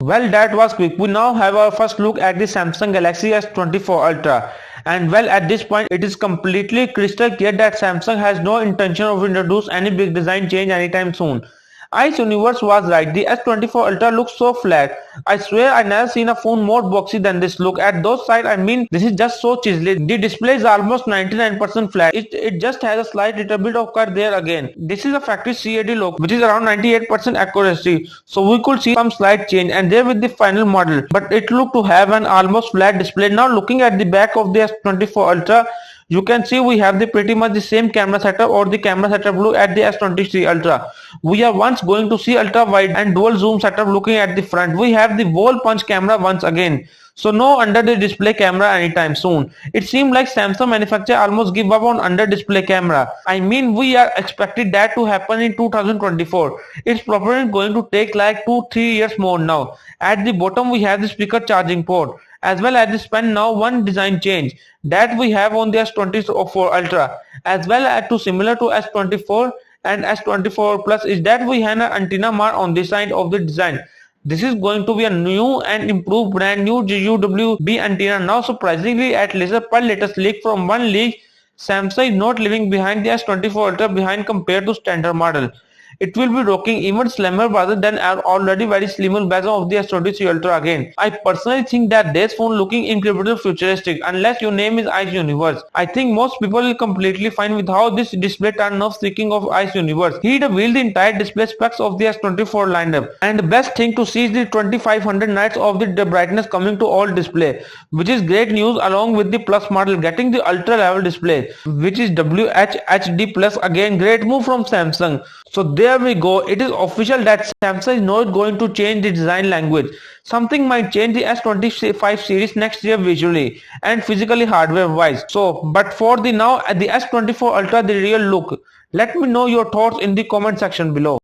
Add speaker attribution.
Speaker 1: Well, that was quick. We now have our first look at the Samsung Galaxy S24 Ultra. And well, at this point, it is completely crystal clear that Samsung has no intention of introduce any big design change anytime soon. Ice Universe was right. The S24 Ultra looks so flat. I swear I never seen a phone more boxy than this. Look at those sides. I mean, this is just so chiseled. The display is almost 99% flat. It just has a slight little bit of cut there again. This is a factory CAD look, which is around 98% accuracy. So we could see some slight change and there with the final model. But it looked to have an almost flat display. Now looking at the back of the S24 Ultra, you can see we have the pretty much the same camera setup or the camera setup look at the S23 Ultra. We are once going to see ultra wide and dual zoom setup looking at the front. We have the wall punch camera once again. So no under the display camera anytime soon. It seems like Samsung manufacturer almost give up on under display camera. I mean we are expected that to happen in 2024. It's probably going to take like 2-3 years more now. At the bottom we have the speaker charging port as well as the span. Now one design change that we have on the S24 Ultra as well as to similar to S24 and S24 Plus is that we have an antenna mark on the side of the design. This is going to be a new and improved brand new UWB antenna. Now surprisingly at least per latest leak from one leak, Samsung is not leaving behind the S24 Ultra behind compared to standard model. It will be rocking even slimmer rather than our already very slimmer version of the S23 Ultra again. I personally think that this phone looking incredibly futuristic unless your name is Ice Universe. I think most people will completely fine with how this display turns off. Speaking of Ice Universe, he revealed the entire display specs of the S24 lineup, and the best thing to see is the 2500 nits of the brightness coming to all display, which is great news along with the Plus model getting the ultra level display which is WHD Plus. Again great move from Samsung. So there we go. It is official that Samsung is not going to change the design language. Something might change the S25 series next year visually and physically hardware wise. So but for the now at the S24 Ultra the real look. Let me know your thoughts in the comment section below.